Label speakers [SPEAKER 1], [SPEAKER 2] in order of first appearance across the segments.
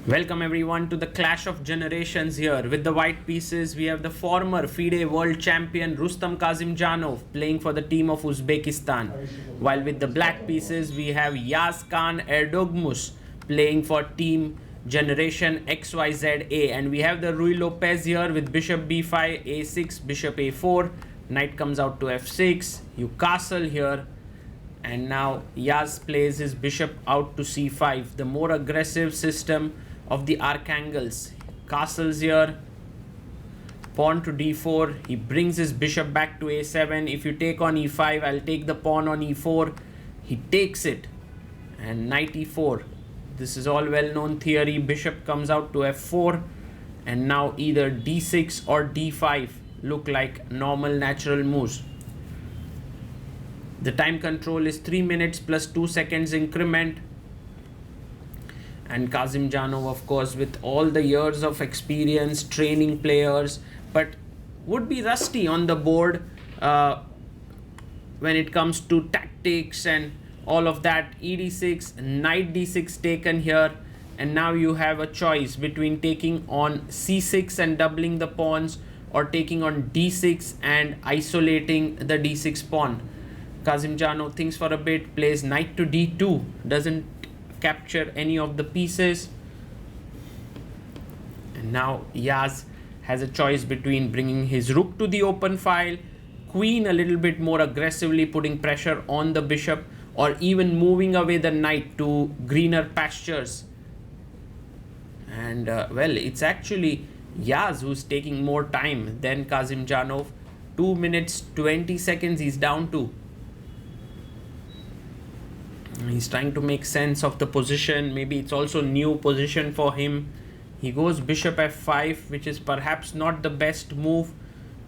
[SPEAKER 1] Welcome everyone to the clash of generations here. With the white pieces, we have the former FIDE World Champion Rustam Kasimdzhanov playing for the team of Uzbekistan. While with the black pieces, we have Yagiz Kaan Erdogmus playing for team Generation XYZA. And we have the Rui Lopez here with Bishop B5, A6, Bishop A4. Knight comes out to F6. You castle here. And now Yaz plays his bishop out to C5. The more aggressive system of the archangels. Castles here, pawn to D4, he brings his bishop back to A7. If you take on E5, I'll take the pawn on E4. He takes it, and knight E4. This is all well-known theory. Bishop comes out to F4, and now either D6 or D5 look like normal natural moves. The time control is 3 minutes plus 2 seconds increment. And Kasimdzhanov, of course, with all the years of experience, training players, but would be rusty on the board when it comes to tactics and all of that. ED6, knight D6 taken here, and now you have a choice between taking on C6 and doubling the pawns, or taking on D6 and isolating the D6 pawn. Kasimdzhanov thinks for a bit, plays knight to D2, doesn't capture any of the pieces, and now Yaz has a choice between bringing his rook to the open file, queen a little bit more aggressively putting pressure on the bishop, or even moving away the knight to greener pastures. And well, it's actually Yaz who's taking more time than Kasimdzhanov. 2 minutes 20 seconds he's down to. He's trying to make sense of the position. Maybe it's also new position for him. He goes bishop f5, which is perhaps not the best move.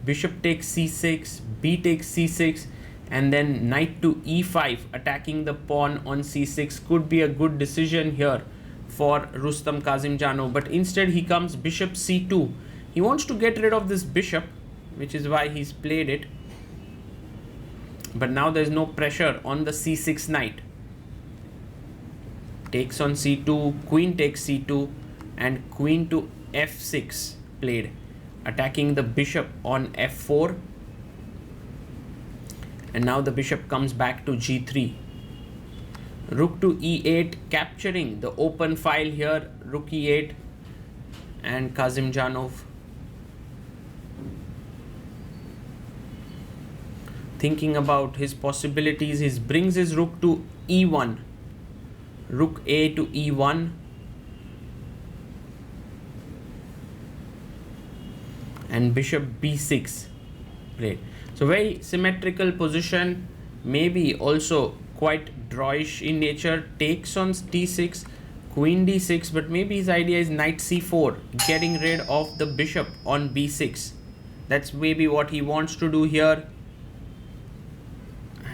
[SPEAKER 1] Bishop takes c6, b takes c6, and then knight to e5, attacking the pawn on c6 could be a good decision here for Rustam Kasimdzhanov. But instead he comes bishop c2. He wants to get rid of this bishop, which is why he's played it. But now there's no pressure on the c6 knight. Takes on c2, queen takes c2, and queen to f6 played, attacking the bishop on f4. And now the bishop comes back to g3. Rook to e8, capturing the open file here, rook e8, and Kasimdzhanov thinking about his possibilities. He brings his rook to e1. Rook a to e1, and bishop b6 played. So very symmetrical position, maybe also quite drawish in nature. Takes on d6, queen d6, but maybe his idea is knight c4, getting rid of the bishop on b6. That's maybe what he wants to do here.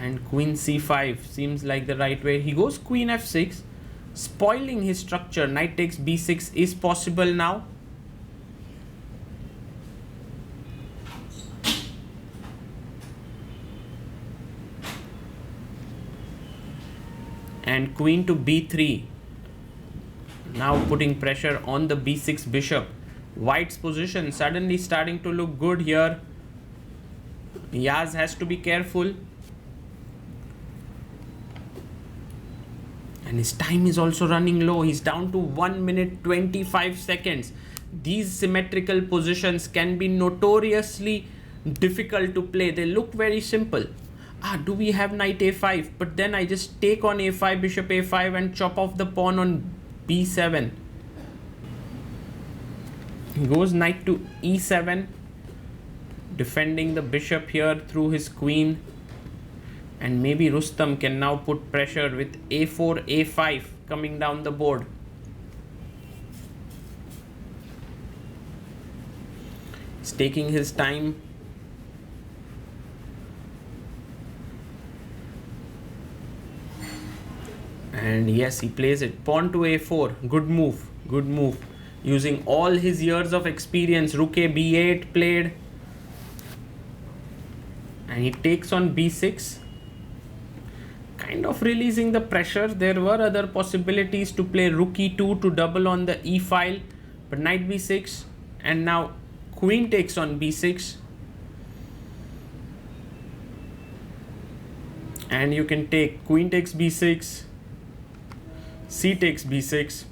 [SPEAKER 1] And queen c5 seems like the right way. He goes queen f6, spoiling his structure. Knight takes b6 is possible now. And queen to b3, now putting pressure on the b6 bishop. White's position suddenly starting to look good here. Yaz has to be careful. And his time is also running low. He's down to 1 minute 25 seconds. These symmetrical positions can be notoriously difficult to play. They look very simple. Do we have knight a5? But then I just take on a5, bishop a5, and chop off the pawn on b7. He goes knight to e7, defending the bishop here through his queen. And maybe Rustam can now put pressure with a4, a5 coming down the board. He's taking his time. And yes, he plays it. Pawn to a4. Good move. Good move. Using all his years of experience. Rook a b8 played. And he takes on b6. kind of releasing the pressure. There were other possibilities to play rook e2 to double on the e file, but knight b6, and now queen takes on b6, and you can take queen takes b6, c takes b6,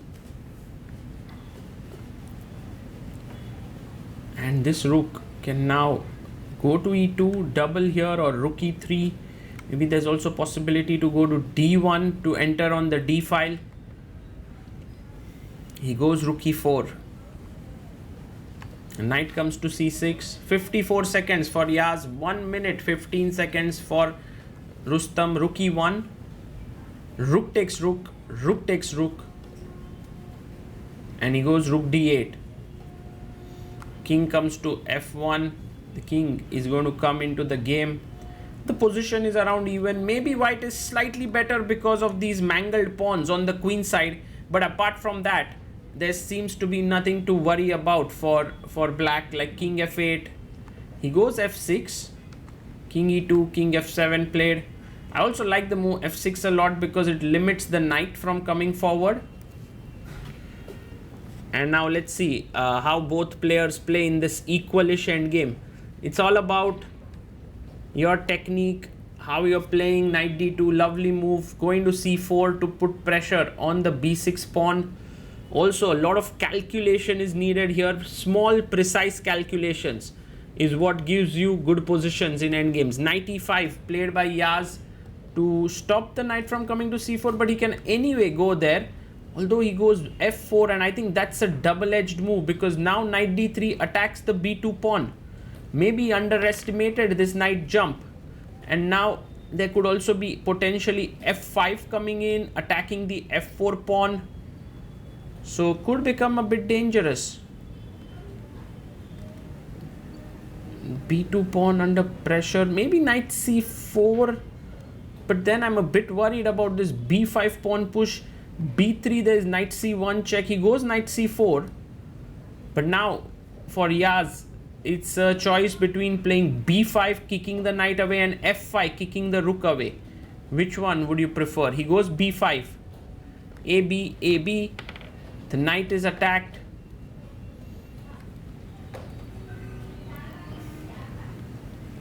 [SPEAKER 1] and this rook can now go to e2, double here, or rook e3. Maybe there's also possibility to go to d1 to enter on the d file. He goes rook e4. Knight comes to c6. 54 seconds for Yaz. 1 minute 15 seconds for Rustam. Rook e1. Rook takes rook. Rook takes rook. And he goes rook d8. King comes to f1. The king is going to come into the game. The position is around even. Maybe white is slightly better because of these mangled pawns on the queen side. But apart from that, there seems to be nothing to worry about for black, like king f8. He goes f6. King e2, king f7 played. I also like the move f6 a lot because it limits the knight from coming forward. And now let's see how both players play in this equalish endgame. It's all about your technique, how you're playing. Knight d2, lovely move. Going to c4 to put pressure on the b6 pawn. Also, a lot of calculation is needed here. Small, precise calculations is what gives you good positions in endgames. Knight e5 played by Yaz to stop the knight from coming to c4, but he can anyway go there. Although he goes f4, and I think that's a double-edged move because now knight d3 attacks the b2 pawn. Maybe underestimated this knight jump, and now there could also be potentially f5 coming in, attacking the f4 pawn, so could become a bit dangerous. b2 pawn under pressure, maybe knight c4, but then I'm a bit worried about this b5 pawn push. b3, there is knight c1 check. He goes knight c4, but now for Yaz, it's a choice between playing b5, kicking the knight away, and f5, kicking the rook away. Which one would you prefer? He goes b5. AB, AB. The knight is attacked.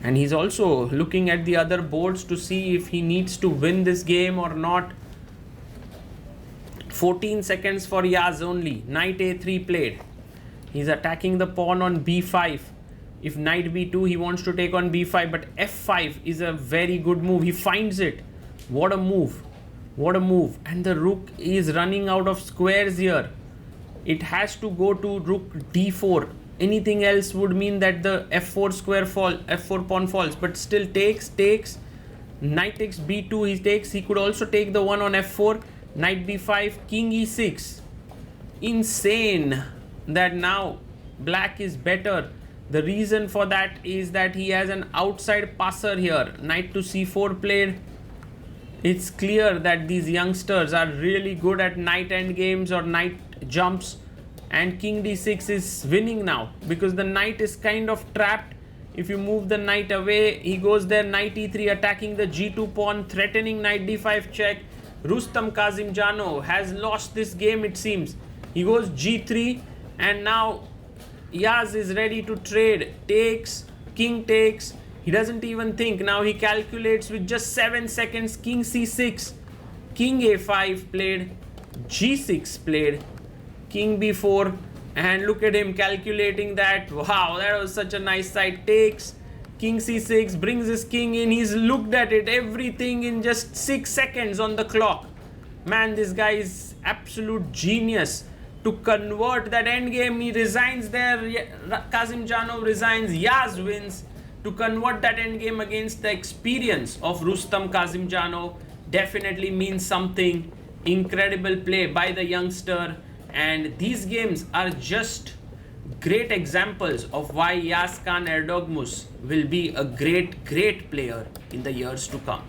[SPEAKER 1] And he's also looking at the other boards to see if he needs to win this game or not. 14 seconds for Yaz only. Knight a3 played. He's attacking the pawn on b5. If knight b2, he wants to take on b5, but f5 is a very good move. He finds it. What a move. What a move. And the rook is running out of squares here. It has to go to rook d4. Anything else would mean that the f4 square f4 pawn falls, but still takes. Knight takes b2, he takes. He could also take the one on f4. Knight b5, king e6. Insane that now black is better. The reason for that is that he has an outside passer here. Knight to c4 played. It's clear that these youngsters are really good at knight endgames or knight jumps, and king d6 is winning now because the knight is kind of trapped. If you move the knight away, he goes there, knight e3, attacking the g2 pawn, threatening knight d5 check. Rustam Kasimdzhanov has lost this game, it seems. He goes g3, and now Yaz is ready to trade. Takes, king takes. He doesn't even think. Now he calculates with just 7 seconds. King c6, king a5 played, g6 played, king b4, and look at him calculating that. Wow, that was such a nice side. Takes, king c6, brings his king in. He's looked at it, everything in just 6 seconds on the clock. Man, this guy is absolute genius. To convert that endgame, he resigns there. Kasimdzhanov resigns. Yaz wins. To convert that endgame against the experience of Rustam Kasimdzhanov definitely means something. Incredible play by the youngster. And these games are just great examples of why Yagiz Kaan Erdogmus will be a great player in the years to come.